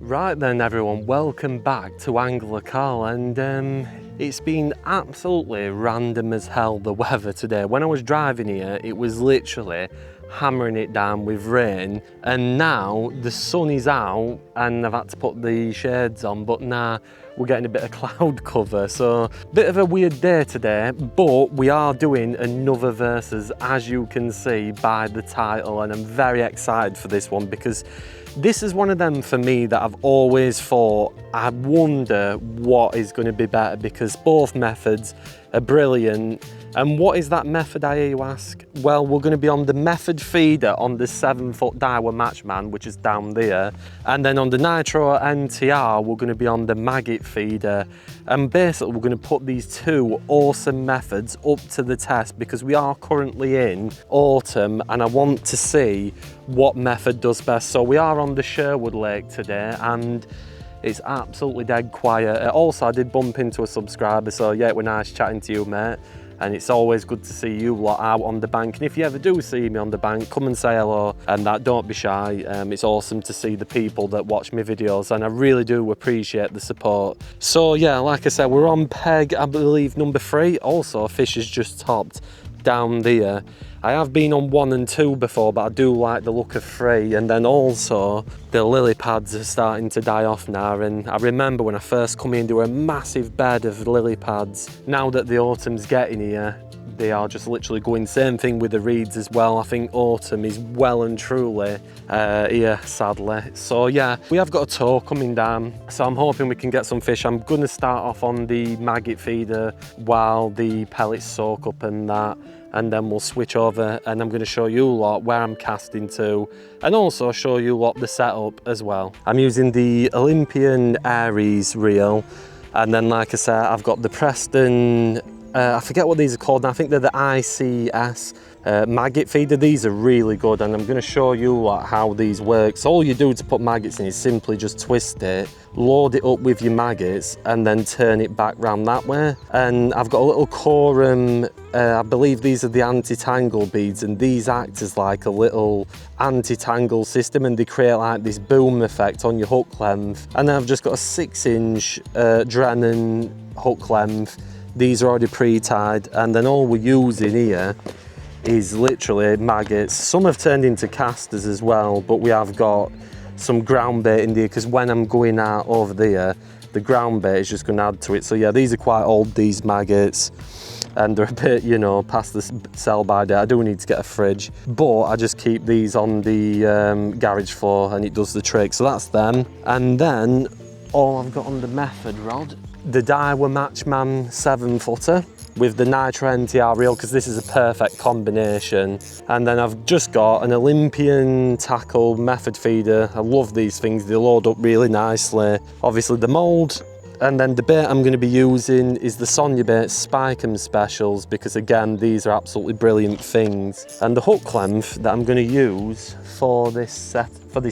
Right then everyone, welcome back to Angler Carl, and it's been absolutely random as hell, the weather today. When I was driving here, it was literally hammering it down with rain, and now the sun is out and I've had to put the shades on, but now we're getting a bit of cloud cover, so bit of a weird day today, but we are doing another versus, as you can see by the title, and I'm very excited for this one because this is one of them for me that I've always thought, I wonder what is going to be better, because both methods are brilliant. And what is that method, I hear you ask? Well, we're going to be on the method feeder on the 7-foot Daiwa Matchman, which is down there. And then on the Nitro NTR, we're going to be on the Maggot feeder. And basically, we're going to put these two awesome methods up to the test because we are currently in autumn and I want to see what method does best. So we are on the Sherwood Lake today and it's absolutely dead quiet. Also, I did bump into a subscriber, so yeah, it was nice chatting to you, mate. And it's always good to see you lot out on the bank. And if you ever do see me on the bank, come and say hello, and that, don't be shy. It's awesome to see the people that watch my videos, and I really do appreciate the support. So yeah, like I said, we're on peg, I believe, number 3. Also, fish is just topped down there. I have been on 1 and 2 before, but I do like the look of 3. And then also the lily pads are starting to die off now, and I remember when I first come into a massive bed of lily pads. Now that the autumn's getting here, they are just literally going. Same thing with the reeds as well. I think autumn is well and truly here, sadly. So yeah, we have got a tow coming down, so I'm hoping we can get some fish. I'm going to start off on the Maggot feeder while the pellets soak up and that, and then we'll switch over and I'm going to show you lot where I'm casting to, and also show you lot the setup as well. I'm using the Olympian Aries reel, and then like I said, I've got the Preston, I forget what these are called now, I think they're the ICS maggot feeder. These are really good, and I'm going to show you lot how these work. So all you do to put maggots in is simply just twist it, load it up with your maggots, and then turn it back round that way. And I've got a little corum, I believe these are the anti-tangle beads, and these act as like a little anti-tangle system, and they create like this boom effect on your hook length. And then I've just got a 6-inch Drennan hook length. These are already pre-tied, and then all we're using here is literally maggots. Some have turned into casters as well, but we have got some ground bait in there because when I'm going out over there, the ground bait is just going to add to it. So yeah, these are quite old, these maggots, and they're a bit, you know, past the sell-by date. I do need to get a fridge, but I just keep these on the garage floor and it does the trick. So that's them. And then all I've got on the method rod, the Daiwa Matchman 7-footer with the Nitro NTR reel, because this is a perfect combination. And then I've just got an Olympian tackle method feeder. I love these things, they load up really nicely. Obviously the mould, and then the bait I'm going to be using is the Sonia bait Spike 'em Specials, because again, these are absolutely brilliant things. And the hook length that I'm going to use for this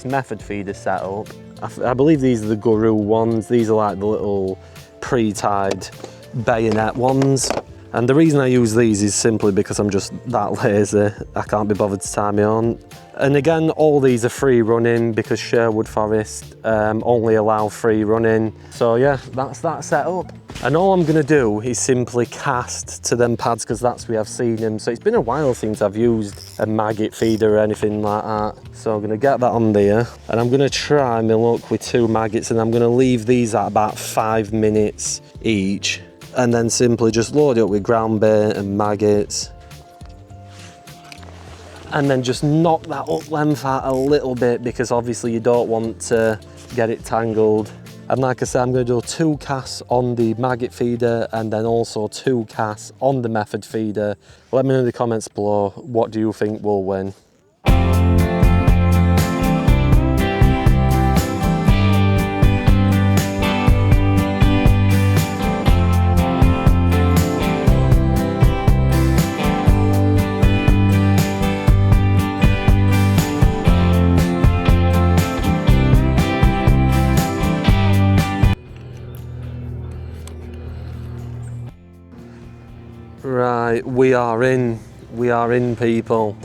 method feeder setup, I believe these are the Guru ones. These are like the little pre-tied bayonet ones. And the reason I use these is simply because I'm just that lazy. I can't be bothered to tie me on. And again, all these are free running because Sherwood Forest only allow free running. So yeah, that's that setup. And all I'm gonna do is simply cast to them pads because that's where I've seen them. So it's been a while since I've used a maggot feeder or anything like that. So I'm gonna get that on there and I'm gonna try my luck with 2 maggots, and I'm gonna leave these at about 5 minutes each. And then simply just load it up with ground bait and maggots. And then just knock that up length out a little bit because obviously you don't want to get it tangled. And like I said, I'm going to do 2 casts on the maggot feeder and then also 2 casts on the method feeder. Let me know in the comments below, what do you think will win? Right, we are in people.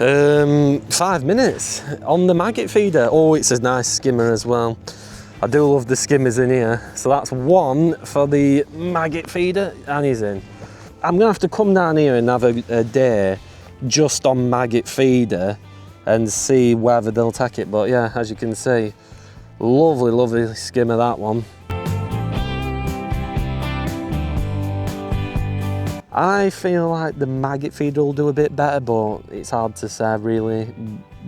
5 minutes on the maggot feeder. Oh, it's a nice skimmer as well. I do love the skimmers in here. So that's 1 for the maggot feeder, and he's in. I'm gonna have to come down here and have a day just on maggot feeder and see whether they'll take it. But yeah, as you can see, lovely, lovely skimmer, that one. I feel like the maggot feeder will do a bit better, but it's hard to say really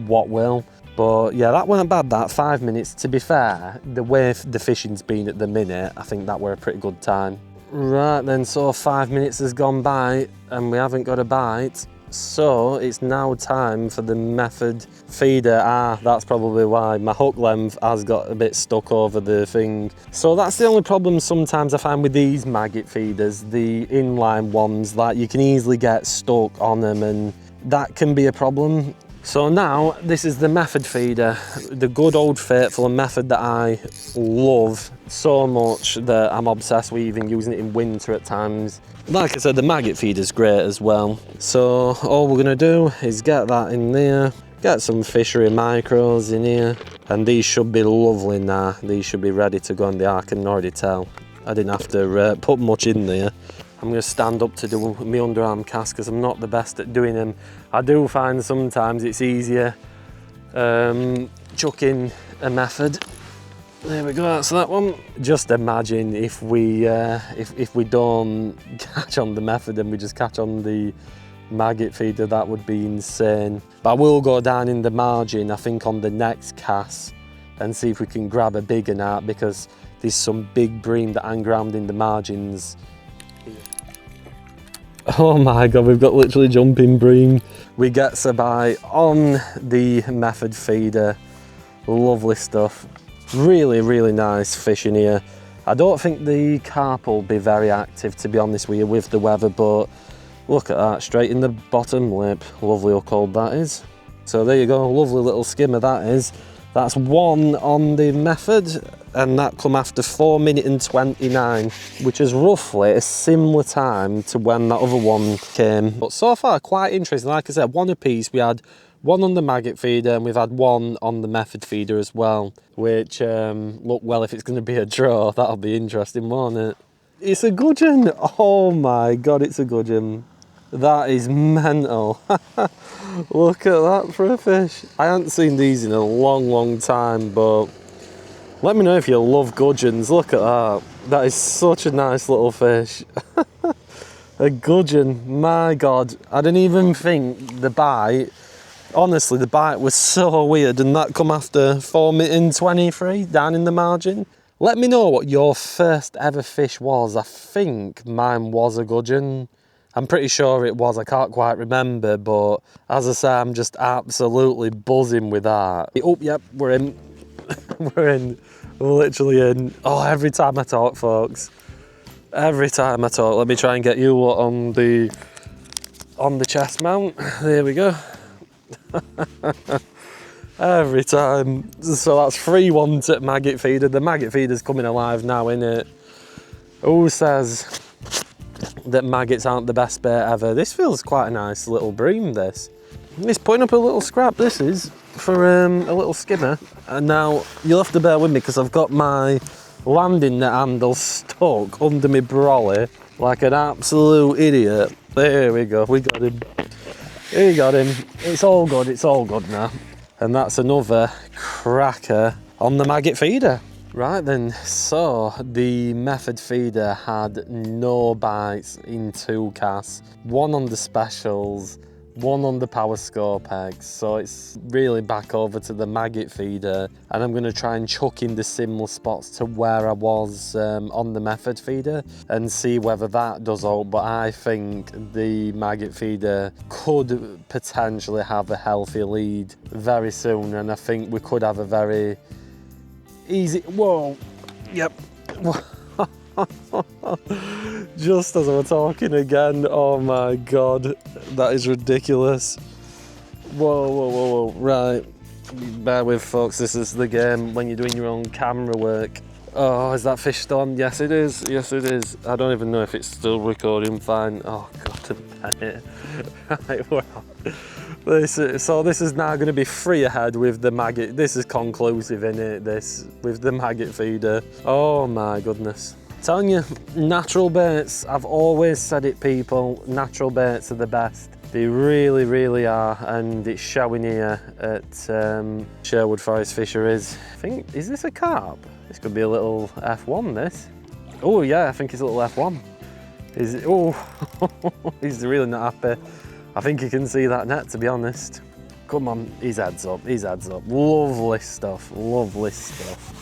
what will. But yeah, that weren't bad, that 5 minutes. To be fair, the way the fishing's been at the minute, I think that were a pretty good time. Right then, so 5 minutes has gone by and we haven't got a bite. So it's now time for the method feeder. Ah, that's probably why my hook length has got a bit stuck over the thing. So that's the only problem sometimes I find with these maggot feeders, the inline ones, like you can easily get stuck on them, and that can be a problem. So now this is the method feeder, the good old faithful method that I love so much that I'm obsessed with even using it in winter at times. Like I said, the maggot feeder's great as well. So all we're gonna do is get that in there, get some fishery micros in here, and these should be lovely now. These should be ready to go in the I can already tell. I didn't have to put much in there. I'm going to stand up to do my underarm cast because I'm not the best at doing them. I do find sometimes it's easier chucking a method. There we go, that's that one. Just imagine if we don't catch on the method and we just catch on the maggot feeder, that would be insane. But I will go down in the margin, I think, on the next cast and see if we can grab a bigger net, because there's some big bream that hang around in the margins. Oh my god, we've got literally jumping bream. We get a bite on the method feeder. Lovely stuff. Really, really nice fish in here. I don't think the carp will be very active, to be honest with you, with the weather, but look at that, straight in the bottom lip. Lovely hook hold that is. So there you go, lovely little skimmer that is. That's 1 on the method, and that come after 4 minutes and 29, which is roughly a similar time to when that other one came. But so far, quite interesting. Like I said, 1 apiece. We had 1 on the maggot feeder, and we've had 1 on the method feeder as well, which, look, well, if it's going to be a draw, that'll be interesting, won't it? It's a gudgeon. Oh my god, it's a gudgeon. That is mental. Look at that for a fish. I haven't seen these in a long, long time, but let me know if you love gudgeons. Look at that. That is such a nice little fish. A gudgeon, my god. I didn't even think the bite, honestly, the bite was so weird, and that come after 4 minutes and 23 down in the margin. Let me know what your first ever fish was. I think mine was a gudgeon. I'm pretty sure it was, I can't quite remember, but as I say, I'm just absolutely buzzing with that. Oh, yep, we're in. We're in. We're literally in. Oh, every time I talk, folks. Every time I talk. Let me try and get you on the chest mount. There we go. Every time. So that's 3-1 to maggot feeder. The maggot feeder's coming alive now, innit? Who says that maggots aren't the best bait ever? This feels quite a nice little bream, this. It's putting up a little scrap, this is, for a little skimmer. And now, you'll have to bear with me because I've got my landing net handle stuck under my brolly like an absolute idiot. There we go, we got him. We got him. It's all good now. And that's another cracker on the maggot feeder. Right then, so the method feeder had no bites in 2 casts. 1 on the specials, 1 on the power scope eggs. So it's really back over to the maggot feeder, and I'm going to try and chuck in the similar spots to where I was on the method feeder and see whether that does out. But I think the maggot feeder could potentially have a healthy lead very soon, and I think we could have a very easy, whoa, yep. Just as I was talking again, oh my god, that is ridiculous. Whoa, whoa, whoa, whoa, right. Bear with, folks, this is the game when you're doing your own camera work. Oh, is that fish still on? Yes, it is, yes, it is. I don't even know if it's still recording fine. Oh god. it. Right, well, so this is now going to be 3 ahead with the maggot. This is conclusive, innit? This with the maggot feeder. Oh my goodness. Telling you, natural baits, I've always said it, people, natural baits are the best. They really, really are, and it's showing here at Sherwood Forest Fisheries. I think, is this a carp? This could be a little F1, this. Oh yeah, I think it's a little F1. Is it? Oh, he's really not happy. I think you can see that net, to be honest. Come on, his head's up, his head's up. Lovely stuff, lovely stuff.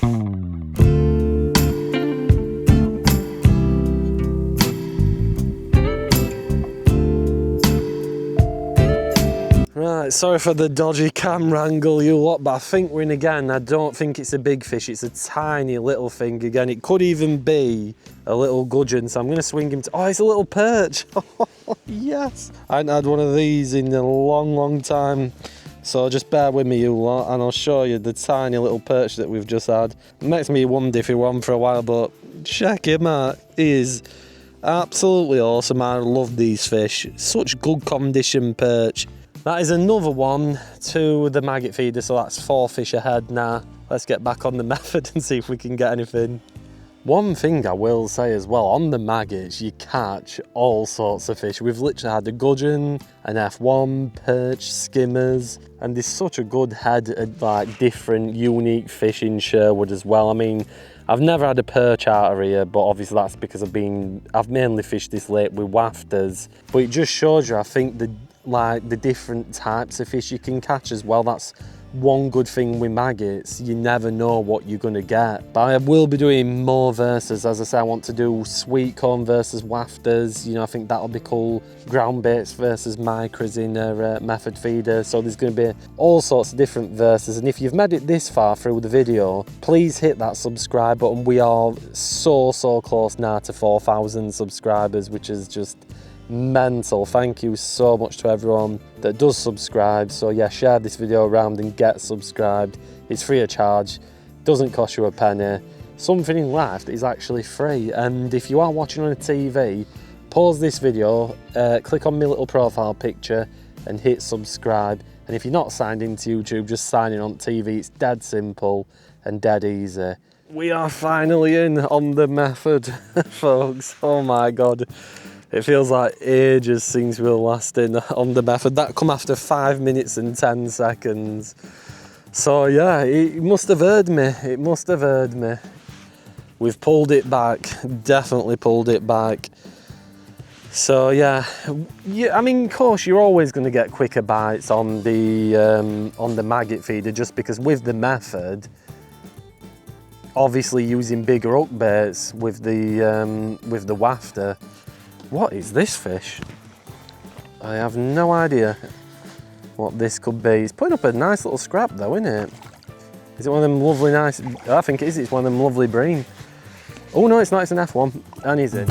Right, sorry for the dodgy camera angle, you lot, but I think we're in again. I don't think it's a big fish, it's a tiny little thing again. It could even be a little gudgeon, so I'm going to swing him to... Oh, it's a little perch! Yes! I haven't had one of these in a long, long time. So just bear with me, you lot, and I'll show you the tiny little perch that we've just had. It makes me wonder if he won for a while, but check him out. He is absolutely awesome. I love these fish. Such good condition perch. That is another one to the maggot feeder, so that's 4 fish ahead now. Let's get back on the method and see if we can get anything. One thing I will say as well, on the maggots, you catch all sorts of fish. We've literally had a gudgeon, an F1, perch, skimmers, and there's such a good head of like different unique fish in Sherwood as well. I mean, I've never had a perch out of here, but obviously that's because I've mainly fished this lake with wafters. But it just shows you, I think, the different types of fish you can catch as well. That's one good thing with maggots, you never know what you're going to get. But I will be doing more verses. As I say, I want to do sweet corn versus wafters, you know, I think that'll be cool. Ground baits versus micros in a method feeder. So there's going to be all sorts of different verses, and if you've made it this far through the video, please hit that subscribe button. We are so close now to 4,000 subscribers, which is just mental. Thank you so much to everyone that does subscribe. So yeah, share this video around and get subscribed. It's free of charge, doesn't cost you a penny. Something in life that is actually free, and if you are watching on a TV, pause this video, click on my little profile picture and hit subscribe. And if you're not signed into YouTube, just sign in on TV. It's dead simple and dead easy. We are finally in on the method, folks. Oh my god. It feels like ages since we were last in on the method. That come after 5 minutes and 10 seconds. So yeah, it must have heard me. It must have heard me. We've pulled it back, definitely pulled it back. So yeah, I mean, of course, you're always going to get quicker bites on the maggot feeder, just because with the method, obviously using bigger hook baits with the wafter. What is this fish? I have no idea what this could be. He's putting up a nice little scrap though, isn't it? Is it one of them lovely nice... I think it is, it's one of them lovely bream. Oh no, it's not, it's an F1, and he's in.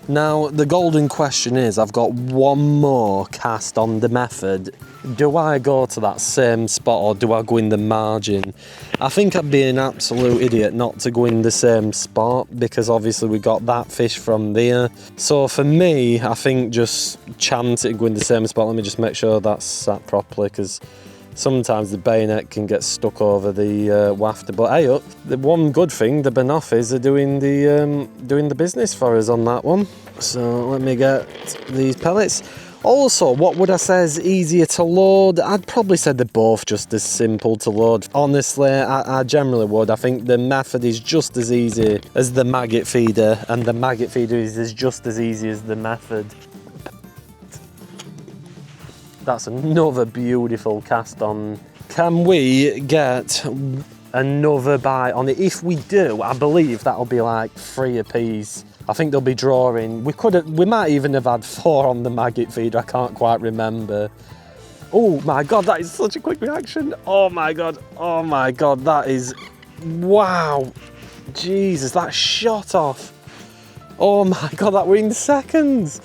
Now, the golden question is, I've got one more cast on the method. Do I go to that same spot or do I go in the margin? I think I'd be an absolute idiot not to go in the same spot, because obviously we got that fish from there. So for me, I think just chance it and go in the same spot. Let me just make sure that's sat properly, because sometimes the bayonet can get stuck over the wafter. But hey, the one good thing, the Banoffees are doing the business for us on that one. So let me get these pellets. Also, what would I say is easier to load? I'd probably say they're both just as simple to load. Honestly, I generally would. I think the method is just as easy as the maggot feeder, and the maggot feeder is just as easy as the method. That's another beautiful cast on. Can we get another bite on it? If we do, I believe that'll be like 3 apiece. I think they'll be drawing. We might even have had 4 on the maggot feeder. I can't quite remember. Oh my god, that is such a quick reaction. Oh my god, that is, wow. Jesus, that shot off. Oh my god, that were in seconds.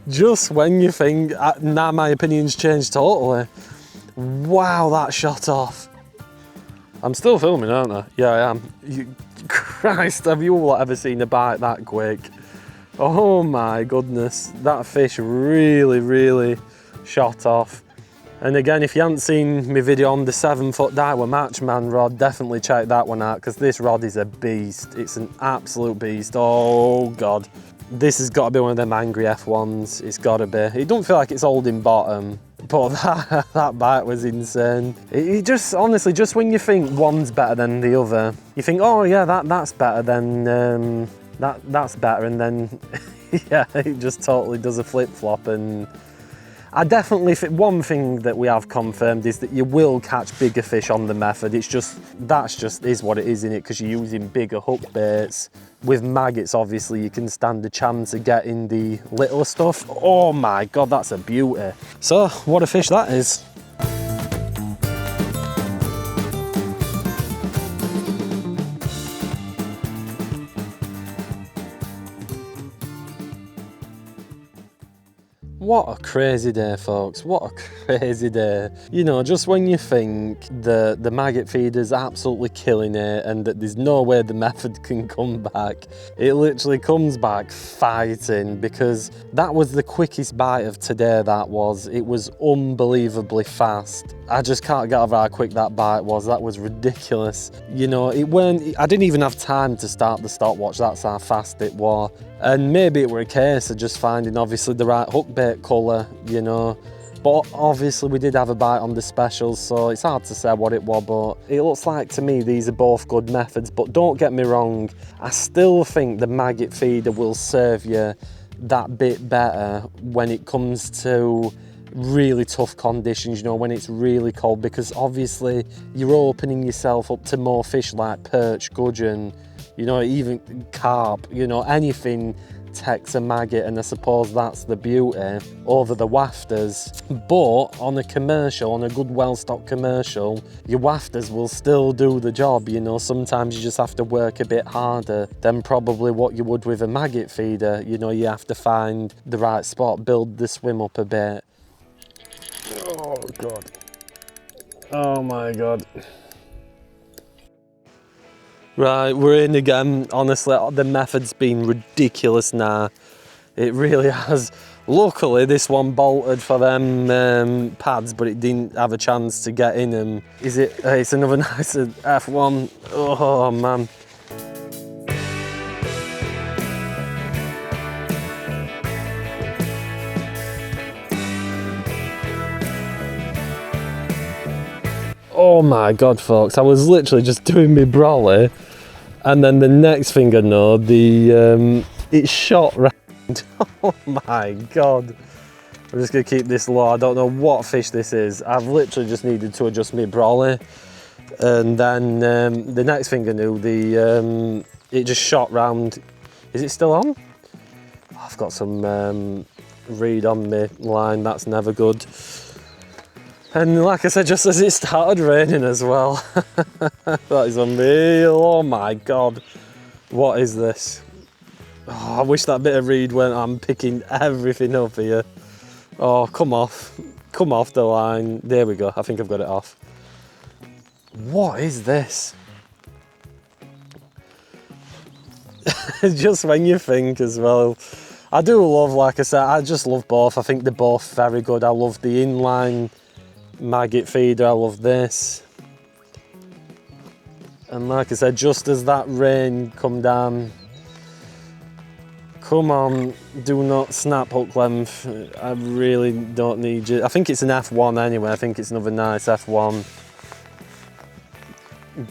Just when you think, now my opinion's changed totally. Wow, that shot off. I'm still filming, aren't I? Yeah, I am. Christ, have you all ever seen a bite that quick? Oh my goodness, that fish really shot off. And again, if you haven't seen my video on the 7-foot Daiwa Matchman rod, definitely check that one out, because this rod is a beast. It's an absolute beast. Oh God. This has got to be one of them angry F1s. It's got to be. It don't feel like it's holding bottom, but that bite was insane. It just, honestly, just when you think one's better than the other, you think, oh yeah, that's better than, that's better, and then, yeah, it just totally does a flip-flop. And I definitely think one thing that we have confirmed is that you will catch bigger fish on the method. It's just, that's just is what it is, in it, because you're using bigger hook baits. With maggots, obviously, you can stand a chance of getting the littler stuff. Oh my God, that's a beauty. So, what a fish that is. What a crazy day, folks. What a crazy day. You know, just when you think the maggot feeder's absolutely killing it and that there's no way the method can come back, it literally comes back fighting, because that was the quickest bite of today, that was. It was unbelievably fast. I just can't get over how quick that bite was. That was ridiculous. You know, I didn't even have time to start the stopwatch. That's how fast it was. And maybe it were a case of just finding, obviously, the right hook bait colour, you know. But obviously we did have a bite on the specials, so it's hard to say what it was, but it looks like to me these are both good methods. But don't get me wrong, I still think the maggot feeder will serve you that bit better when it comes to really tough conditions, you know, when it's really cold, because obviously you're opening yourself up to more fish like perch, gudgeon, you know, even carp, you know, anything takes a maggot, and I suppose that's the beauty over the wafters. But on a commercial, on a good well-stocked commercial, your wafters will still do the job, you know. Sometimes you just have to work a bit harder than probably what you would with a maggot feeder. You know, you have to find the right spot, build the swim up a bit. Oh God. Oh my God. Right, we're in again. Honestly, the method's been ridiculous now. It really has. Luckily, this one bolted for them pads, but it didn't have a chance to get in them. Is it? It's another nice F1. Oh man. Oh my God, folks, I was literally just doing my brolly, and then the next thing I know, it shot round. Oh my God. I'm just gonna keep this low. I don't know what fish this is. I've literally just needed to adjust my brolly, and then the next thing I knew, it just shot round. Is it still on? Oh, I've got some reed on my line, that's never good. And like I said, just as it started raining as well. That is unreal. Oh my God. What is this? Oh, I wish that bit of reed went. I'm picking everything up here. Oh, come off. Come off the line. There we go. I think I've got it off. What is this? Just when you think as well. I do love, like I said, I just love both. I think they're both very good. I love the inline maggot feeder, I love this. And like I said, just as that rain come down, come on, do not snap hook length. I really don't need you. I think it's an F1 anyway. I think it's another nice F1.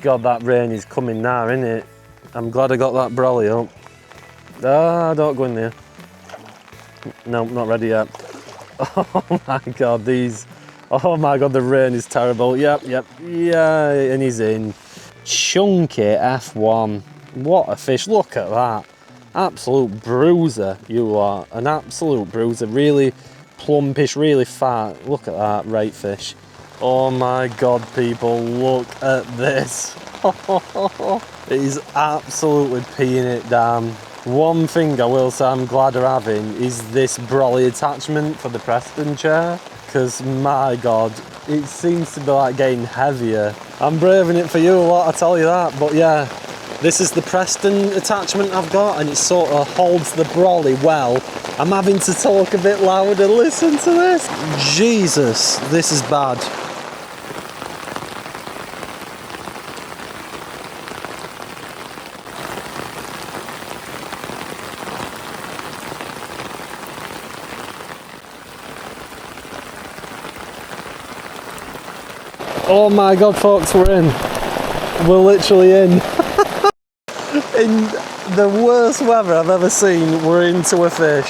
God, that rain is coming now, isn't it? I'm glad I got that brolly up. Ah, don't go in there. No, not ready yet. Oh my God, these. Oh my God, the rain is terrible. Yep, yeah, and he's in. Chunky F1. What a fish, look at that. Absolute bruiser, you are. An absolute bruiser, really plumpish, really fat. Look at that, right fish. Oh my God, people, look at this. It is absolutely peeing it down. One thing I will say I'm glad of having is this brolly attachment for the Preston chair, because my God, it seems to be like getting heavier. I'm braving it for you a lot, I tell you that, but yeah, this is the Preston attachment I've got, and it sort of holds the brolly well. I'm having to talk a bit louder, listen to this. Jesus, this is bad. Oh my God, folks, we're in. We're literally in. In the worst weather I've ever seen, we're into a fish.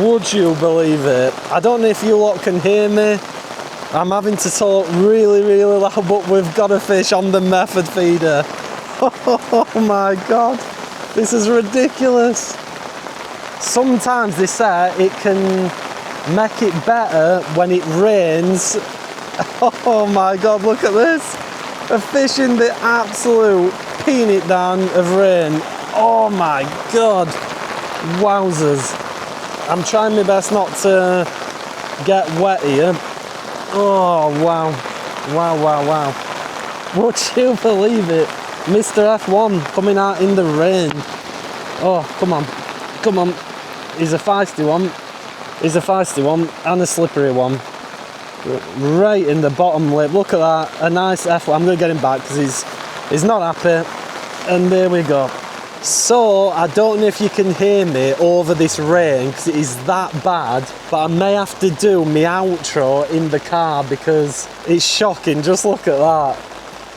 Would you believe it? I don't know if you lot can hear me. I'm having to talk really, really loud, but we've got a fish on the method feeder. Oh my God, this is ridiculous. Sometimes they say it can make it better when it rains. Oh my God, look at this. A fish in the absolute peanut down of rain. Oh my God. Wowzers. I'm trying my best not to get wet here. Oh wow. Wow, wow, wow. Would you believe it? Mr. F1 coming out in the rain. Oh, come on. Come on. He's a feisty one. He's a feisty one and a slippery one. Right in the bottom lip. Look at that. A nice F1. I'm going to get him back because he's not happy. And there we go. So I don't know if you can hear me over this rain because it is that bad, but I may have to do my outro in the car because it's shocking. Just look at that.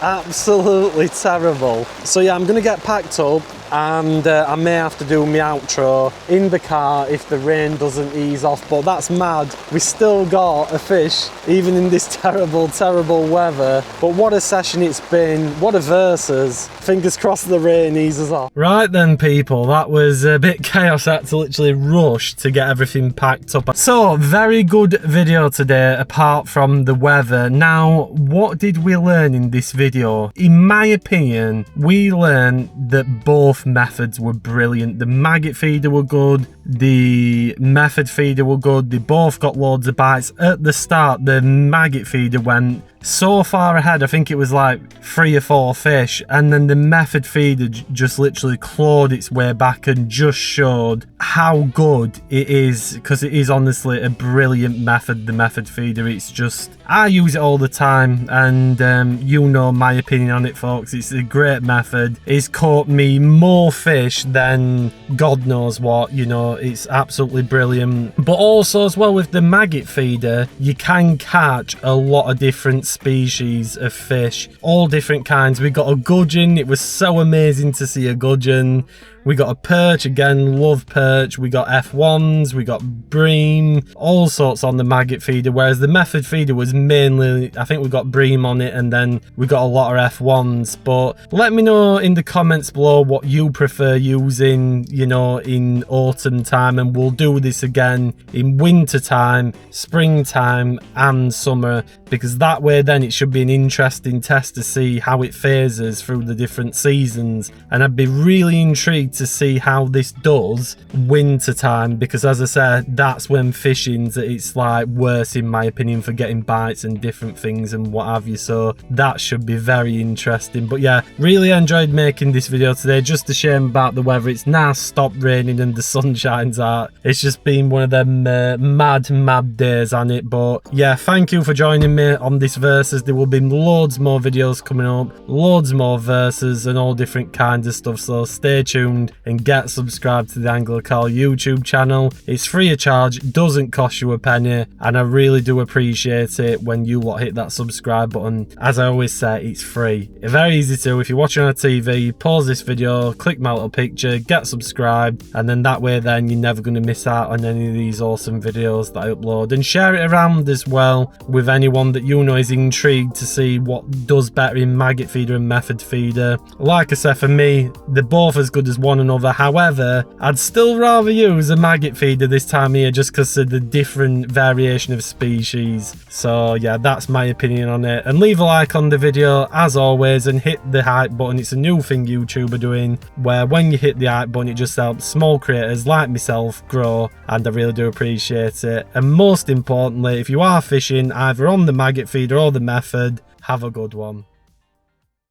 Absolutely terrible. So yeah, I'm going to get packed up and I may have to do my outro in the car if the rain doesn't ease off, but that's mad. We still got a fish even in this terrible, terrible weather. But what a session it's been. What a versus. Fingers crossed the rain eases off. Right then, people, that was a bit chaos. I had to literally rush to get everything packed up. So very good video today apart from the weather. Now, what did we learn in this video? In my opinion, we learned that both methods were brilliant. The maggot feeder were good, the method feeder were good. They both got loads of bites. At the start, the maggot feeder went so far ahead, I think it was like 3 or 4 fish, and then the method feeder just literally clawed its way back and just showed how good it is, because it is honestly a brilliant method, the method feeder. It's just, I use it all the time, and you know my opinion on it, folks. It's a great method. It's caught me more fish than God knows what, you know. It's absolutely brilliant. But also as well with the maggot feeder, you can catch a lot of different species of fish, all different kinds. We got a gudgeon. It was so amazing to see a gudgeon. We got a perch, again, love perch. We got F1s, we got bream, all sorts on the maggot feeder, whereas the method feeder was mainly, I think we got bream on it, and then we got a lot of F1s. But let me know in the comments below what you prefer using, you know, in autumn time, and we'll do this again in winter time, springtime and summer, because that way then it should be an interesting test to see how it phases through the different seasons. And I'd be really intrigued to see how this does winter time, because as I said, that's when fishing's at its like worst in my opinion for getting bites and different things and what have you. So that should be very interesting. But yeah, really enjoyed making this video today. Just a shame about the weather. It's now stopped raining and the sun shines out. It's just been one of them mad days on it. But yeah, thank you for joining me on this versus. There will be loads more videos coming up, loads more versus and all different kinds of stuff, so stay tuned and get subscribed to the Angler Carl YouTube channel. It's free of charge, doesn't cost you a penny, and I really do appreciate it when you lot hit that subscribe button. As I always say, it's free. Very easy to. If you're watching on a TV, pause this video, click my little picture, get subscribed, and then that way then you're never going to miss out on any of these awesome videos that I upload. And share it around as well with anyone that you know is intrigued to see what does better in maggot feeder and method feeder. Like I said, for me, they're both as good as one one another. However, I'd still rather use a maggot feeder this time of year just because of the different variation of species. So yeah, that's my opinion on it. And leave a like on the video as always, and hit the hype button. It's a new thing YouTube are doing, where when you hit the hype button, it just helps small creators like myself grow, and I really do appreciate it. And most importantly, if you are fishing either on the maggot feeder or the method, have a good one.